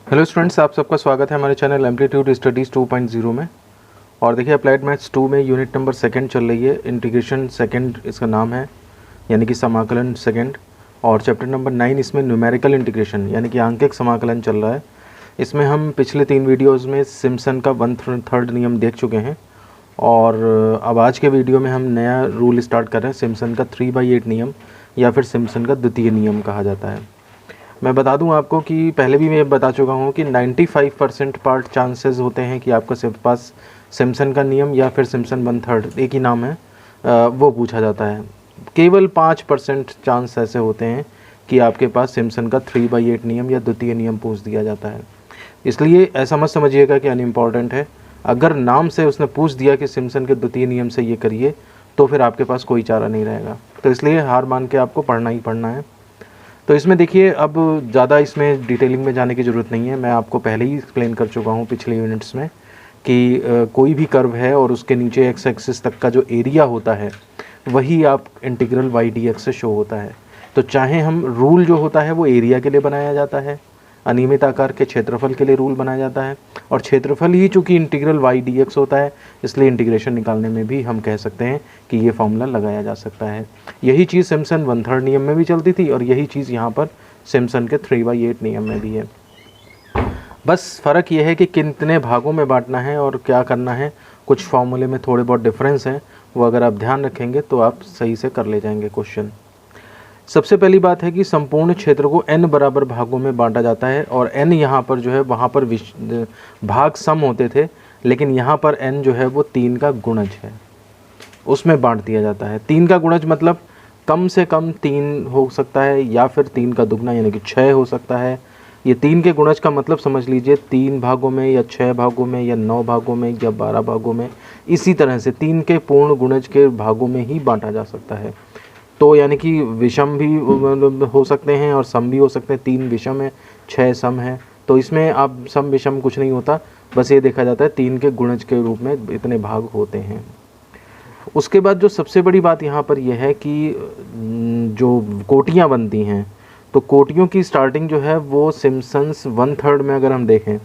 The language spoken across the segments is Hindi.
हेलो स्टूडेंट्स, आप सबका स्वागत है हमारे चैनल एम्पलीट्यूड स्टडीज़ 2.0 में। और देखिए अप्लाइड मैथ्स 2 में यूनिट नंबर सेकंड चल रही है, इंटीग्रेशन सेकंड इसका नाम है, यानी कि समाकलन सेकंड। और चैप्टर नंबर 9 इसमें न्यूमेरिकल इंटीग्रेशन यानी कि आंकिक समाकलन चल रहा है। इसमें हम पिछले 3 वीडियोज़ में सिम्पसन का 1/3 नियम देख चुके हैं और अब आज के वीडियो में हम नया रूल स्टार्ट कर रहे हैं, सिम्पसन का 3/8 नियम या फिर सिम्पसन का द्वितीय नियम कहा जाता है। मैं बता दूं आपको कि पहले भी मैं बता चुका हूं कि 95% पार्ट चांसेस होते हैं कि आपका सिर्फ पास सिम्पसन का नियम या फिर सिम्पसन 1/3 एक ही नाम है वो पूछा जाता है। केवल 5% चांस ऐसे होते हैं कि आपके पास सिम्पसन का 3/8 नियम या द्वितीय नियम पूछ दिया जाता है। इसलिए ऐसा मत समझिएगा कि अनइम्पॉर्टेंट है। अगर नाम से उसने पूछ दिया कि सिम्पसन के द्वितीय नियम से ये करिए तो फिर आपके पास कोई चारा नहीं रहेगा। तो इसलिए हार मान के आपको पढ़ना ही पढ़ना है। तो इसमें देखिए, अब ज़्यादा इसमें डिटेलिंग में जाने की ज़रूरत नहीं है। मैं आपको पहले ही एक्सप्लेन कर चुका हूँ पिछले यूनिट्स में कि कोई भी कर्व है और उसके नीचे एक्स एक्सिस तक का जो एरिया होता है वही आप इंटीग्रल वाई डी एक्स से शो होता है। तो चाहे हम रूल जो होता है वो एरिया के लिए बनाया जाता है, अनियमित आकार के क्षेत्रफल के लिए रूल बनाया जाता है, और क्षेत्रफल ही चूँकि इंटीग्रल वाई डी एक्स होता है इसलिए इंटीग्रेशन निकालने में भी हम कह सकते हैं कि ये फॉर्मूला लगाया जा सकता है। यही चीज़ सिम्पसन 1/3 नियम में भी चलती थी और यही चीज़ यहाँ पर सिम्पसन के 3/8 नियम में भी है। बस फ़र्क ये है कि कितने भागों में बांटना है और क्या करना है। कुछ फॉर्मूले में थोड़े बहुत डिफरेंस हैं, वो अगर आप ध्यान रखेंगे तो आप सही से कर ले जाएंगे क्वेश्चन। सबसे पहली बात है कि संपूर्ण क्षेत्र को n बराबर भागों में बांटा जाता है और n यहाँ पर जो है वहाँ पर भाग सम होते थे, लेकिन यहाँ पर n जो है वो 3 का गुणज है, उसमें बांट दिया जाता है। 3 का गुणज मतलब कम से कम 3 हो सकता है या फिर 3 का दुगना यानी कि 6 हो सकता है। ये 3 के गुणज का मतलब समझ लीजिए 3 भागों में या 6 भागों में या 9 भागों में या 12 भागों में, इसी तरह से 3 के पूर्ण गुणज के भागों में ही बांटा जा सकता है। तो यानी कि विषम भी हो सकते हैं और सम भी हो सकते हैं। 3 विषम है, 6 सम है, तो इसमें आप सम विषम कुछ नहीं होता, बस ये देखा जाता है 3 के गुणज के रूप में इतने भाग होते हैं। उसके बाद जो सबसे बड़ी बात यहाँ पर यह है कि जो कोटियाँ बनती हैं, तो कोटियों की स्टार्टिंग जो है वो सिम्पसन्स 1/3 में अगर हम देखें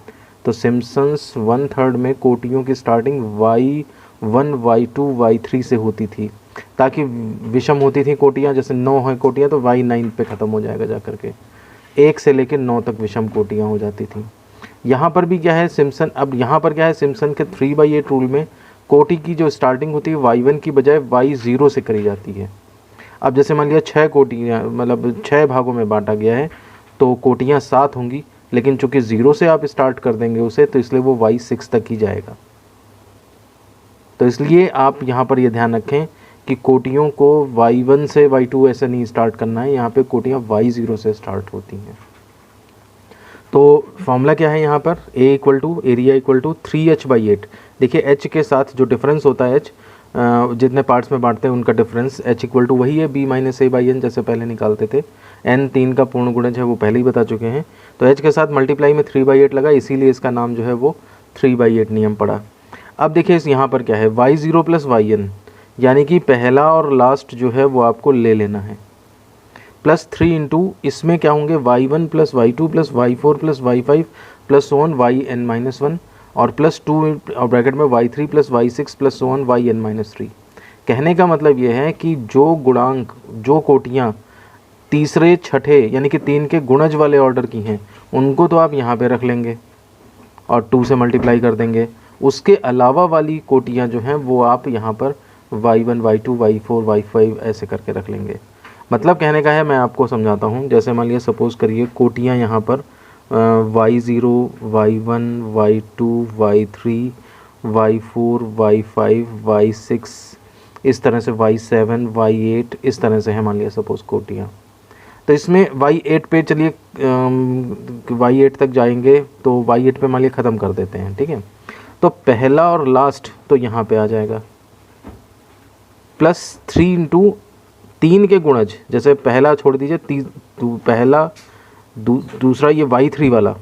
तो सिम्पसन्स 1/3 में कोटियों की स्टार्टिंग y1 y2 y3 से होती थी, ताकि विषम होती थी कोटियाँ। जैसे 9 है कोटियाँ तो y9 पे ख़त्म हो जाएगा जा करके, 1 से लेकर 9 तक विषम कोटियाँ हो जाती थी। यहाँ पर भी क्या है सिम्पसन, अब यहाँ पर क्या है सिम्पसन के 3/8 रूल में कोटि की जो स्टार्टिंग होती है y1 की बजाय y0 से करी जाती है। अब जैसे मान लिया 6 कोटियाँ, मतलब 6 भागों में बांटा गया है तो कोटियाँ 7 होंगी, लेकिन चूँकि 0 से आप स्टार्ट कर देंगे उसे तो इसलिए वो y6 तक ही जाएगा। तो इसलिए आप यहाँ पर ये ध्यान रखें कि कोटियों को y1 से y2 ऐसे नहीं स्टार्ट करना है, यहाँ पे कोटियाँ y0 से स्टार्ट होती हैं। तो फॉर्मूला क्या है यहाँ पर, a = एरिया = 3h/8। देखिए h के साथ जो डिफरेंस होता है, h जितने पार्ट्स में बांटते हैं उनका डिफरेंस, h = वही है b - a/n जैसे पहले निकालते थे। n 3 का पूर्ण गुणज है वो पहले ही बता चुके हैं, तो h के साथ मल्टीप्लाई में 3/8 लगा, इसीलिए इसका नाम जो है वो 3/8 नियम पड़ा। अब देखिए इस यहाँ पर क्या है, y0 + yn, यानी कि पहला और लास्ट जो है वो आपको ले लेना है, +3 इंटू इसमें क्या होंगे y1 + y2 + y4 + y5 + so on yn-1 और +2 और ब्रैकेट में y3 + y6 + so on yn-3। कहने का मतलब ये है कि जो गुणांक, जो कोटियाँ तीसरे छठे यानी कि 3 के गुणज वाले ऑर्डर की हैं उनको तो आप यहाँ पे रख लेंगे और 2 से मल्टीप्लाई कर देंगे। उसके अलावा वाली कोटियाँ जो हैं वो आप यहाँ पर y1 y2 y4 y5 ऐसे करके रख लेंगे। मतलब कहने का है, मैं आपको समझाता हूँ। जैसे मान लिया सपोज़ करिए कोटियाँ यहाँ पर y0 y1 y2 y3 y4 y5 y6 इस तरह से y7 y8 इस तरह से है मान लिया सपोज़ कोटियाँ। तो इसमें y8 पे चलिए y8 तक जाएंगे तो y8 पे मान लिया ख़त्म कर देते हैं, ठीक है। तो पहला और लास्ट तो यहाँ पे आ जाएगा, +3 इंटू 3 के गुणज, जैसे पहला छोड़ दीजिए पहला दूसरा ये y3 वाला,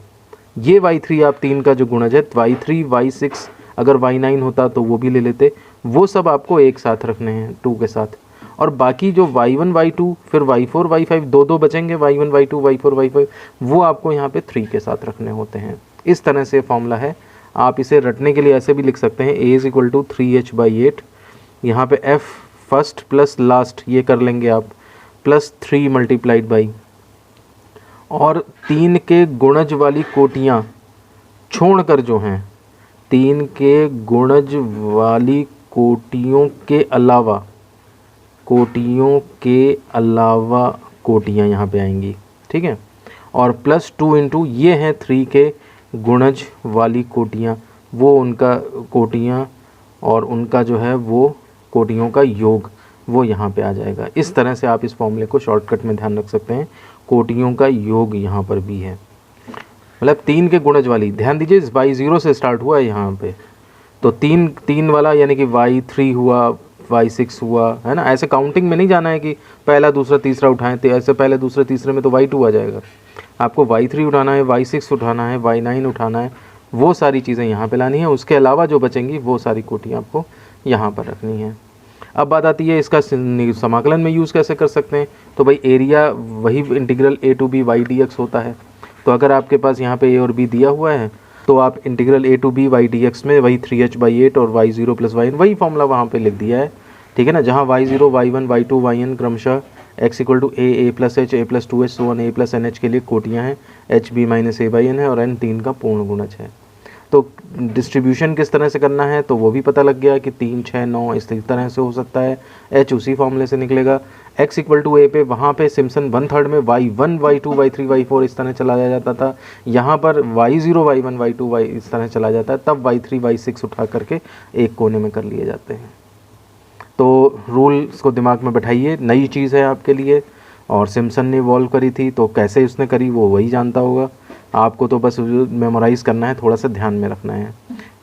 ये y3 आप 3 का जो गुणज है y3 y6, अगर y9 होता तो वो भी ले लेते, वो सब आपको एक साथ रखने हैं 2 के साथ। और बाकी जो y1 y2 फिर y4 y5 दो बचेंगे, y1 y2 y4 y5, वो आपको यहाँ पे 3 के साथ रखने होते हैं। इस तरह से फॉर्मूला है। आप इसे रटने के लिए ऐसे भी लिख सकते हैं, a is equal to 3h/8, यहाँ पे f फर्स्ट प्लस लास्ट ये कर लेंगे आप, प्लस 3 मल्टीप्लाइड बाई, और 3 के गुणज वाली कोटियाँ छोड़कर जो हैं, 3 के गुणज वाली कोटियों के अलावा कोटियाँ यहाँ पे आएंगी, ठीक है। और प्लस 2 इंटू ये हैं 3 के गुणज वाली कोटियाँ, वो उनका कोटियाँ और उनका जो है वो कोटियों का योग वो यहाँ पे आ जाएगा। इस तरह से आप इस फॉर्मूले को शॉर्टकट में ध्यान रख सकते हैं। कोटियों का योग यहाँ पर भी है, मतलब 3 के गुणज वाली, ध्यान दीजिए y0 से स्टार्ट हुआ है यहाँ पे, तो 3 वाला यानी कि y3 हुआ, y6 हुआ, है ना। ऐसे काउंटिंग में नहीं जाना है कि पहला दूसरा तीसरा उठाएं, तो ऐसे पहले दूसरे तीसरे में तो y2 आ जाएगा। आपको y3 उठाना है, y6 उठाना है, y9 उठाना है, वो सारी चीज़ें यहाँ पे लानी है। उसके अलावा जो बचेंगी वो सारी कोटियाँ आपको यहाँ पर रखनी है। अब बात आती है इसका समाकलन में यूज़ कैसे कर सकते हैं। तो भाई एरिया वही integral a to b y dx होता है। तो अगर आपके पास यहाँ पे a और b दिया हुआ है तो आप integral a to b y dx में वही 3h/8 और y0 प्लस yn वही फॉर्मूला वहाँ पे लिख दिया है, ठीक है ना। जहाँ y0 y1 y2 yn क्रमशः x इक्वल टू a प्लस h a प्लस 2h so a plus N H के लिए कोटियाँ हैं, h b माइनस a/n है और n 3 का पूर्ण गुणज है। तो डिस्ट्रीब्यूशन किस तरह से करना है तो वो भी पता लग गया कि 3 6 9 इस तरह से हो सकता है। h उसी फॉर्मूले से निकलेगा। x इक्वल टू a पे वहाँ पे सिम्पसन 1/3 में y1 y2 y3 y4 इस तरह चला जाता था, यहाँ पर y0 y1 y2 y इस तरह चला जाता है, तब y3 y6 उठा करके एक कोने में कर लिए जाते हैं। तो रूल्स को दिमाग में बैठाइए, नई चीज़ है आपके लिए, और सिम्पसन ने इवॉल्व करी थी तो कैसे उसने करी वो वही जानता होगा। आपको तो बस मेमोराइज़ करना है, थोड़ा सा ध्यान में रखना है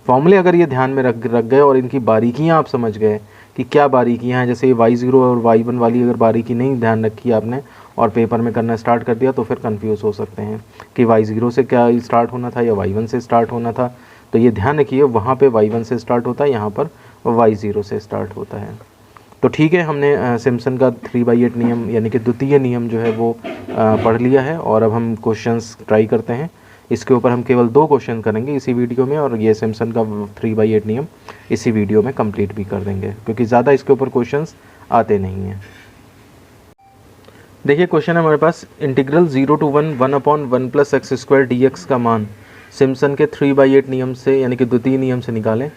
फॉर्मूले। अगर ये ध्यान में रख गए और इनकी बारीकियाँ आप समझ गए कि क्या बारीकियाँ हैं, जैसे y0 और y1 वाली अगर बारीकी नहीं ध्यान रखी आपने और पेपर में करना स्टार्ट कर दिया तो फिर कंफ्यूज हो सकते हैं कि y0 से क्या स्टार्ट होना था या y1 से स्टार्ट होना था। तो ये ध्यान रखिए, वहाँ पे y1 से स्टार्ट होता है, यहाँ पर y0 से स्टार्ट होता है। तो ठीक है, हमने सिम्पसन का 3/8 नियम यानी कि द्वितीय नियम जो है वो पढ़ लिया है, और अब हम क्वेश्चंस ट्राई करते हैं। इसके ऊपर हम केवल 2 क्वेश्चन करेंगे इसी वीडियो में, और ये सिम्पसन का 3/8 नियम इसी वीडियो में कंप्लीट भी कर देंगे, क्योंकि ज़्यादा इसके ऊपर क्वेश्चंस आते नहीं हैं। देखिए क्वेश्चन है हमारे पास, integral 0 to 1 plus x square dx का मान सिम्पसन के 3/8 नियम से यानी कि द्वितीय नियम से निकालें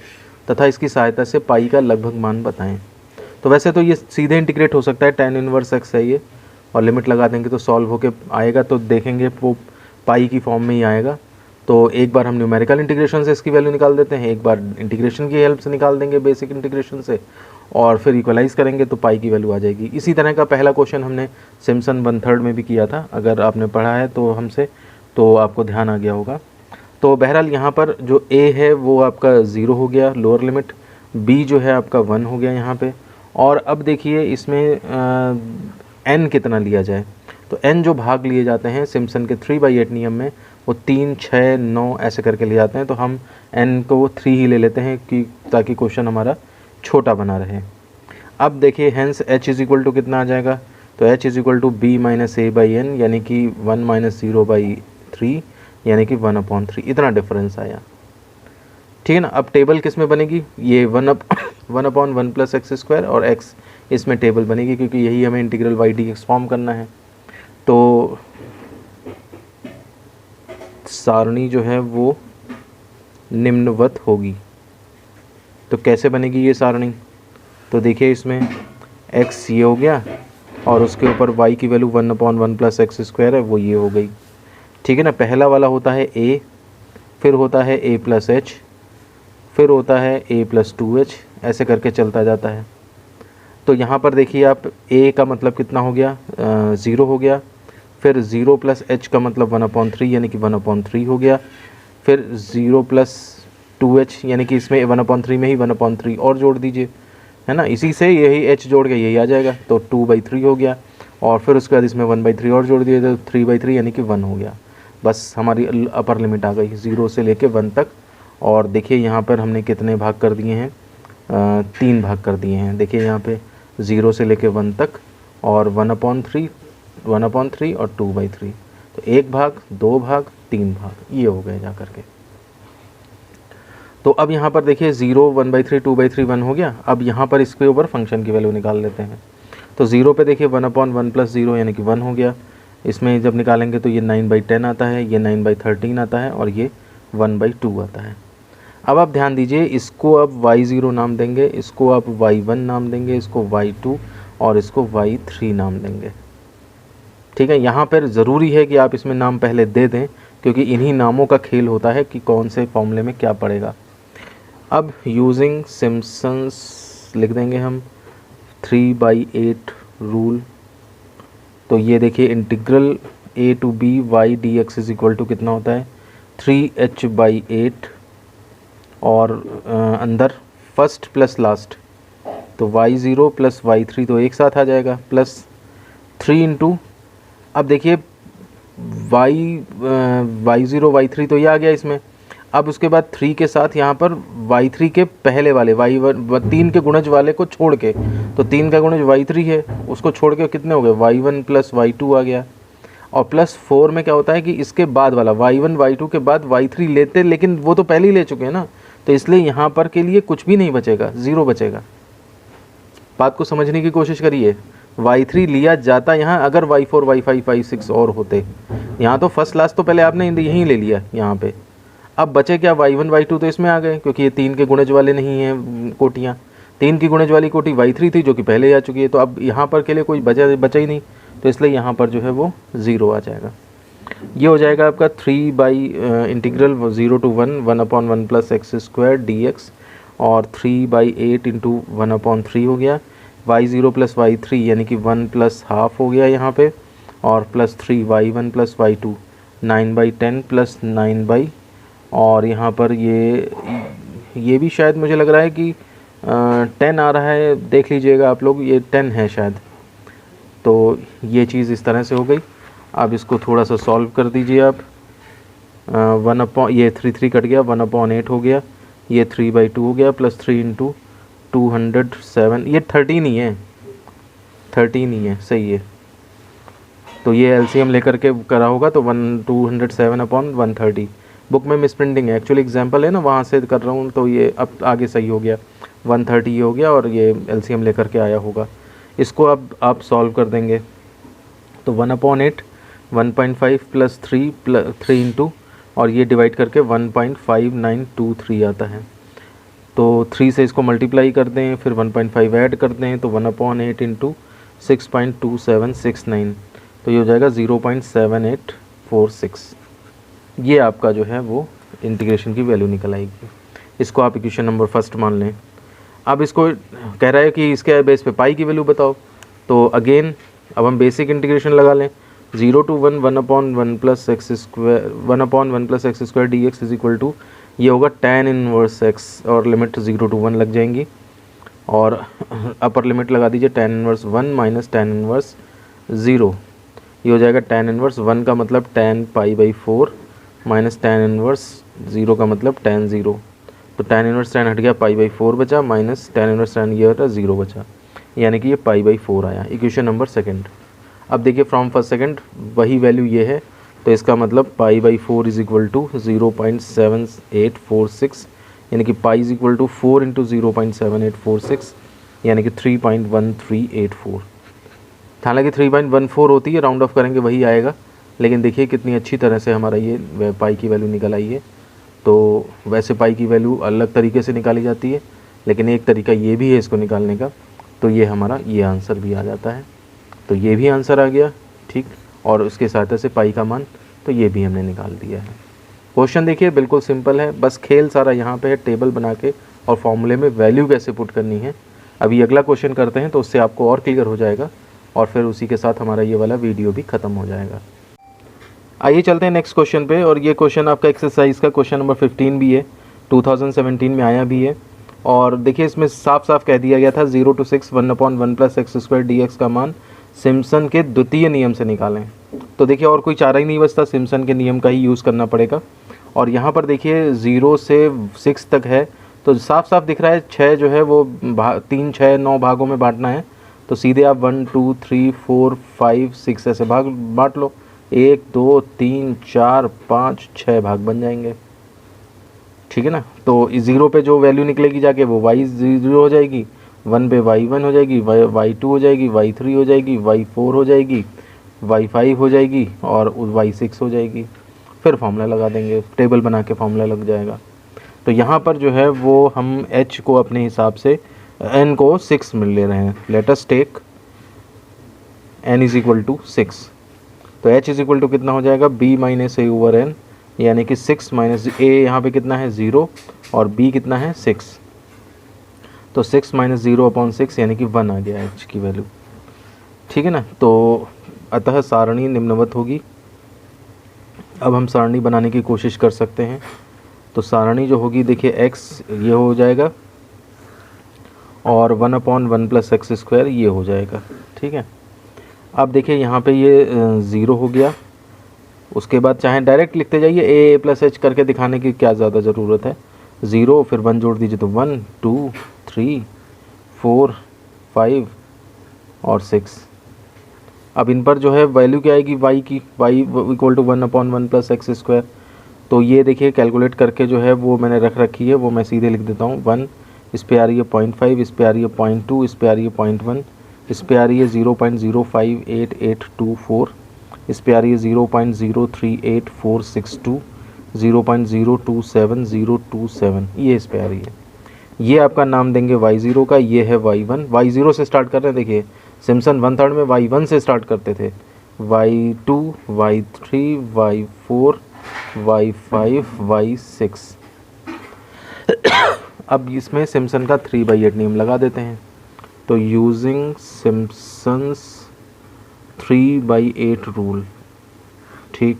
तथा इसकी सहायता से पाई का लगभग मान बताएं। तो वैसे तो ये सीधे इंटीग्रेट हो सकता है, tan इनवर्स x है ये, और लिमिट लगा देंगे तो सॉल्व होके आएगा, तो देखेंगे वो पाई की फॉर्म में ही आएगा। तो एक बार हम न्यूमेरिकल इंटीग्रेशन से इसकी वैल्यू निकाल देते हैं, एक बार इंटीग्रेशन की हेल्प से निकाल देंगे बेसिक इंटीग्रेशन से, और फिर इक्वलाइज़ करेंगे तो पाई की वैल्यू आ जाएगी। इसी तरह का पहला क्वेश्चन हमने सिम्पसन 1/3 में भी किया था, अगर आपने पढ़ा है तो हमसे, तो आपको ध्यान आ गया होगा। तो बहरहाल यहाँ पर जो a है वो आपका 0 हो गया लोअर लिमिट, b जो है आपका 1 हो गया यहाँ पे, और अब देखिए इसमें n कितना लिया जाए। तो n जो भाग लिए जाते हैं सिम्पसन के 3/8 नियम में वो 3 6 9 ऐसे करके लिए जाते हैं, तो हम n को 3 ही ले लेते हैं कि ताकि क्वेश्चन हमारा छोटा बना रहे। अब देखिए hence h is equal to कितना आ जाएगा, तो h is equal to b minus a/n यानी कि 1 माइनस 0/3 यानी कि 1/3, इतना डिफरेंस आया, ठीक है ना। अब टेबल किस में बनेगी, ये 1/1 प्लस एक्स स्क्वायर, और x इसमें टेबल बनेगी क्योंकि यही हमें इंटीग्रल y dx फॉर्म करना है। तो सारणी जो है वो निम्नवत होगी। तो कैसे बनेगी ये सारणी, तो देखिए इसमें x ये हो गया और उसके ऊपर y की वैल्यू 1/1 प्लस एक्स स्क्वायर है, वो ये हो गई, ठीक है ना। पहला वाला होता है a, फिर होता है a प्लस h, फिर होता है a प्लस 2h, ऐसे करके चलता जाता है। तो यहाँ पर देखिए आप a का मतलब कितना हो गया, 0 हो गया, फिर 0 प्लस h का मतलब 1/3 यानी कि 1/3 हो गया, फिर 0 प्लस 2h यानी कि इसमें 1/3 में ही 1/3 और जोड़ दीजिए, है ना। इसी से यही h जोड़ के यही आ जाएगा, तो 2/3 हो गया, और फिर उसके बाद इसमें 1/3 और जोड़ दिए तो 3/3 यानी कि 1 हो गया। बस हमारी अपर लिमिट आ गई 0 से लेके 1 तक। और देखिए यहाँ पर हमने कितने भाग कर दिए हैं, 3 भाग कर दिए हैं। देखिए यहाँ पे 0 से लेके 1 तक, और 1/3 और 2/3। तो 1 भाग, 2 भाग, 3 भाग, ये हो गए जा करके। तो अब यहाँ पर देखिए 0, 1/3, 2/3, 1 हो गया। अब यहाँ पर इसके ऊपर फंक्शन की वैल्यू निकाल लेते हैं। तो 0 पे देखिए 1/1 + 0 यानी कि 1 हो गया। इसमें जब निकालेंगे तो ये 9/10 आता है, ये 9/13 आता है, और ये 1/2 आता है। अब आप ध्यान दीजिए, इसको अब y0 नाम देंगे, इसको आप y1 नाम देंगे, इसको y2 और इसको y3 नाम देंगे। ठीक है, यहाँ पर ज़रूरी है कि आप इसमें नाम पहले दे दें, क्योंकि इन्हीं नामों का खेल होता है कि कौन से फॉर्मूले में क्या पड़ेगा। अब यूजिंग सिम्पसन्स लिख देंगे हम 3/8 रूल। तो ये देखिए integral a to b y dx is equal to कितना होता है 3h/8, और अंदर फर्स्ट प्लस लास्ट, तो y0 + y3 तो एक साथ आ जाएगा, प्लस 3 इंटू, अब देखिए y0 y3 तो ये आ गया इसमें। अब उसके बाद 3 के साथ यहाँ पर y3 के पहले वाले y1 3 के गुणज वाले को छोड़ के, तो 3 का गुणज y3 है, उसको छोड़ के कितने हो गए y1 + y2 आ गया। और प्लस 4 में क्या होता है कि इसके बाद वाला y1 y2 के बाद y3 लेते, लेकिन वो तो पहले ही ले चुके हैं ना, तो इसलिए यहाँ पर के लिए कुछ भी नहीं बचेगा, 0 बचेगा। बात को समझने की कोशिश करिए, y3 लिया जाता यहाँ अगर y4 y5 y6 और होते, यहाँ तो फर्स्ट लास्ट तो पहले आपने यहीं ले लिया यहाँ पे। अब बचे क्या y1 y2 तो इसमें आ गए, क्योंकि ये 3 के गुणज वाले नहीं हैं कोटियाँ, 3 की गुणज वाली कोटी y3 थी जो कि पहले आ चुकी है, तो अब यहाँ पर के लिए कोई बचा ही नहीं, तो इसलिए यहाँ पर जो है वो 0 आ जाएगा। ये हो जाएगा आपका 3/इंटीग्रल 0 to 1 1/1 + x² dx, और 3/8 इंटू 1/3 हो गया, y0 + y3 यानी कि 1 + ½ हो गया यहाँ पे, और प्लस 3 y1 + y2 9/10 + 9/, और यहाँ पर ये भी शायद मुझे लग रहा है कि 10 आ रहा है, देख लीजिएगा आप लोग, ये 10 है शायद। तो ये चीज़ इस तरह से हो गई। अब इसको थोड़ा सा सॉल्व कर दीजिए आप। ये 3 कट गया, 1/8 हो गया, ये 3/2 हो गया, प्लस 3 इंटू 207, ये 13 ही है, 13 ही है, सही है। तो ये एलसीएम लेकर के करा होगा, तो 207/130। बुक में मिसप्रिंटिंग है, एक्चुअली एग्जांपल है ना, वहाँ से कर रहा हूँ, तो ये अब आगे सही हो गया, 130 हो गया, और ये एलसीएम लेकर के आया होगा। इसको अब आप सॉल्व कर देंगे, तो 1/8 1.5 + 3 इंटू, और ये डिवाइड करके 1.5923 आता है। तो 3 से इसको मल्टीप्लाई कर दें, फिर 1.5 ऐड कर दें, तो 1/8 इंटू 6.2769, तो ये हो जाएगा 0.7846। ये आपका जो है वो इंटीग्रेशन की वैल्यू निकल आएगी। इसको आप इक्वेशन नंबर फर्स्ट मान लें। अब इसको कह रहा है कि इसके बेस पे पाई की वैल्यू बताओ, तो अगेन अब हम बेसिक इंटीग्रेशन लगा लें। 0 to 1 1/1 + x² dx is equal to, ये होगा tan इनवर्स x, और लिमिट 0 to 1 लग जाएंगी, और अपर लिमिट लगा दीजिए tan inverse 1 minus tan inverse 0। ये हो जाएगा tan इनवर्स 1 का मतलब tan π/4 माइनस tan इनवर्स 0 का मतलब tan 0। तो tan इनवर्स tan हट गया, π/4 बचा, माइनस tan इनवर्स tan ये होता 0 बचा, यानी कि ये π/4 आया। Equation number second. अब देखिए फ्रॉम फर्स्ट सेकंड वही वैल्यू ये है, तो इसका मतलब π/4 इज इक्वल टू 0.7846, यानी कि pi is equal to 4 into 0.7846, यानी कि 3.1384। हालांकि 3.14 होती है, राउंड ऑफ करेंगे वही आएगा, लेकिन देखिए कितनी अच्छी तरह से हमारा ये पाई की वैल्यू निकल आई है। तो वैसे पाई की वैल्यू अलग तरीके से निकाली जाती है, लेकिन एक तरीका ये भी है इसको निकालने का, तो ये हमारा ये आंसर भी आ जाता है। तो ये भी आंसर आ गया, ठीक, और उसके सहायता से पाई का मान, तो ये भी हमने निकाल दिया है। क्वेश्चन देखिए बिल्कुल सिंपल है, बस खेल सारा यहाँ पे है, टेबल बना के और फॉर्मूले में वैल्यू कैसे पुट करनी है। अभी अगला क्वेश्चन करते हैं, तो उससे आपको और क्लियर हो जाएगा, और फिर उसी के साथ हमारा ये वाला वीडियो भी ख़त्म हो जाएगा। आइए चलते हैं नेक्स्ट क्वेश्चन पे, और ये क्वेश्चन आपका एक्सरसाइज का क्वेश्चन नंबर 15 भी है, 2017 में आया भी है। और देखिए इसमें साफ साफ कह दिया गया था 0 to 6 1/1 + x² dx का मान सिम्पसन के द्वितीय नियम से निकालें। तो देखिए और कोई चारा ही नहीं बचता, सिम्पसन के नियम का ही यूज़ करना पड़ेगा। और यहाँ पर देखिए 0 से 6 तक है, तो साफ साफ दिख रहा है 6 जो है वो 3 6 9 भागों में बांटना है, तो सीधे आप 1 2 3 4 5 6 ऐसे भाग बांट लो, 1 2 3 4 5 6 भाग बन जाएंगे, ठीक है ना। तो इस 0 पे जो वैल्यू निकलेगी जाके वो y0 हो जाएगी, 1 पे y1 हो जाएगी, y2 हो जाएगी, y3 हो जाएगी, y4 हो जाएगी, y5 हो जाएगी और y6 हो जाएगी। फिर फॉर्मूला लगा देंगे, टेबल बना के फॉर्मूला लग जाएगा। तो यहाँ पर जो है वो हम h को अपने हिसाब से n को 6 मिल ले रहे हैं। Let us take n is equal to 6। तो h इज इक्वल टू कितना हो जाएगा, b माइनस ए ओवर एन, यानी कि 6 माइनस a यहाँ पे कितना है 0 और b कितना है 6। तो 6 माइनस 0 अपॉन 6 यानी कि 1 आ गया h की वैल्यू, ठीक है ना। तो अतः सारणी निम्नवत होगी। अब हम सारणी बनाने की कोशिश कर सकते हैं। तो सारणी जो होगी देखिए x ये हो जाएगा और 1/1 प्लस एक्स स्क्वायर ये हो जाएगा, ठीक है। अब देखिए यहाँ पे ये 0 हो गया। उसके बाद चाहे डायरेक्ट लिखते जाइए a प्लस एच करके दिखाने की क्या ज़्यादा ज़रूरत है। 0 फिर 1 जोड़ दीजिए तो 1 2 3 4 5 और 6। अब इन पर जो है वैल्यू क्या आएगी y की, y equal to 1/1 plus x square. तो ये देखिए कैलकुलेट करके जो है वो मैंने रख रखी है, वो मैं सीधे लिख देता हूँ। 1 इस पे आ रही है 0.5, इस पे आ रही है 0.2, इस पे आ रही है 0.1, इस पे आ रही है 0.058824, इस पे आ रही है 0.038462, 0.027027, ये इस पे आ रही है। ये आपका नाम देंगे y0 का, ये है y1। y0 से स्टार्ट कर रहे हैं, देखिए सिम्पसन 1/3 में y1 से स्टार्ट करते थे, y2 y3 y4 y5 y6। अब इसमें सिम्पसन का 3/8 नियम लगा देते हैं। तो यूजिंग सिम्पसन्स 3/8 रूल, ठीक।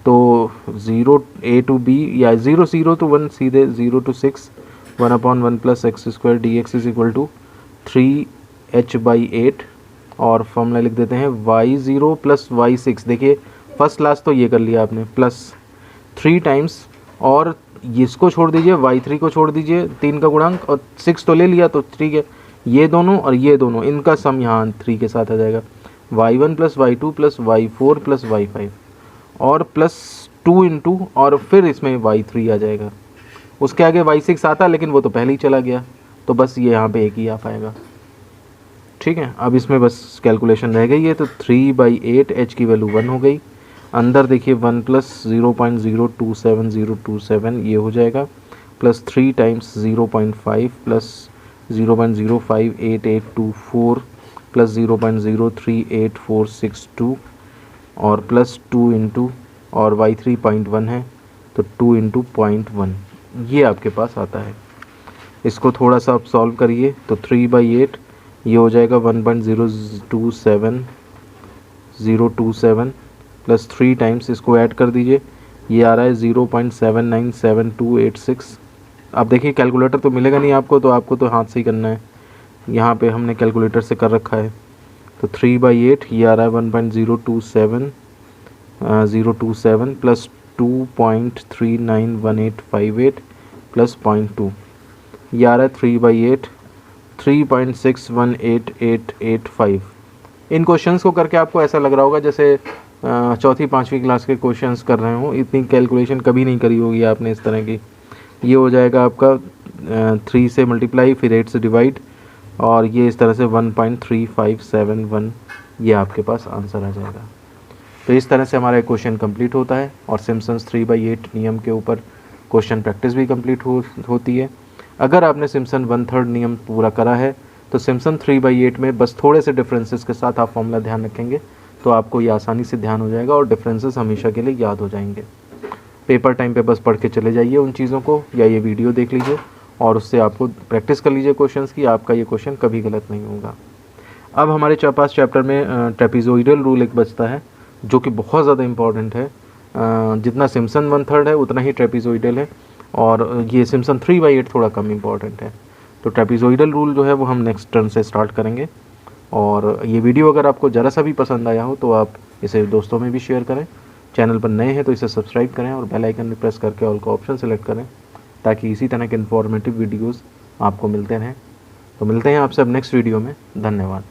तो 0 a टू b या 0 to 1 सीधे 0 to 6 1/1 plus x square D X is equal to 3h/8 और फॉर्मूला लिख देते हैं y0 प्लस y6। देखिए फर्स्ट क्लास तो ये कर लिया आपने, प्लस 3 टाइम्स और इसको छोड़ दीजिए, y3 को छोड़ दीजिए 3 का गुणांक, और 6 तो ले लिया तो ठीक है, ये दोनों और ये दोनों इनका सम यहाँ 3 के साथ आ जाएगा, y1 plus y2 plus y4 plus y5 और प्लस 2 इंटू और फिर इसमें y3 आ जाएगा। उसके आगे y6 आता लेकिन वो तो पहले ही चला गया, तो बस ये यहाँ पे एक ही आ पाएगा, ठीक है। अब इसमें बस कैलकुलेशन रह गई है। तो 3/8 h की वैल्यू 1 हो गई। अंदर देखिए 1 प्लस 0.027027 ये हो जाएगा, प्लस 3 टाइम्स 0.5 प्लस 0.058824 प्लस 0.038462 और प्लस 2 इंटू और y3 0.1 है तो 2 इंटू 0.1 ये आपके पास आता है। इसको थोड़ा सा आप सॉल्व करिए तो 3/8 ये हो जाएगा 1.027027 प्लस 3 टाइम्स इसको ऐड कर दीजिए, ये आ रहा है 0.797286। अब देखिए कैलकुलेटर तो मिलेगा नहीं आपको, तो आपको तो हाथ से ही करना है, यहाँ पे हमने कैलकुलेटर से कर रखा है। तो 3/8 ये आ रहा है 1.027 प्लस 2.391858 प्लस 0.2 ये आ रहा है 3/8 3.618885। इन क्वेश्चंस को करके आपको ऐसा लग रहा होगा जैसे चौथी पाँचवीं क्लास के क्वेश्चंस कर रहे हो, इतनी कैलकुलेशन कभी नहीं करी होगी आपने इस तरह की। ये हो जाएगा आपका 3 से मल्टीप्लाई फिर 8 से डिवाइड और ये इस तरह से 1.3571 ये आपके पास आंसर आ जाएगा। तो इस तरह से हमारा क्वेश्चन कंप्लीट होता है और सिम्पसन्स 3/8 नियम के ऊपर क्वेश्चन प्रैक्टिस भी कंप्लीट होती है। अगर आपने सिम्पसन 1/3 नियम पूरा करा है तो सिम्पसन 3/8 में बस थोड़े से डिफरेंसेस के साथ आप फॉर्मूला ध्यान रखेंगे तो आपको ये आसानी से ध्यान हो जाएगा और डिफरेंसेस हमेशा के लिए याद हो जाएंगे। पेपर टाइम पे बस पढ़ के चले जाइए उन चीज़ों को, या ये वीडियो देख लीजिए और उससे आपको प्रैक्टिस कर लीजिए क्वेश्चंस की, आपका ये क्वेश्चन कभी गलत नहीं होगा। अब हमारे पास चैप्टर में ट्रेपेजोइडल रूल एक बचता है जो कि बहुत ज़्यादा इम्पॉर्टेंट है। जितना सिम्पसन 1/3 है उतना ही ट्रेपेजोइडल है और ये सिम्पसन 3/8 थोड़ा कम इम्पॉर्टेंट है। तो ट्रेपेजोइडल रूल जो है वो हम नेक्स्ट टर्म से स्टार्ट करेंगे। और ये वीडियो अगर आपको ज़रा सा भी पसंद आया हो तो आप इसे दोस्तों में भी शेयर करें। चैनल पर नए हैं तो इसे सब्सक्राइब करें और बेल आइकन में प्रेस करके ऑल का ऑप्शन सेलेक्ट करें ताकि इसी तरह के इन्फॉर्मेटिव वीडियोस आपको मिलते रहें। तो मिलते हैं आपसे अब नेक्स्ट वीडियो में। धन्यवाद।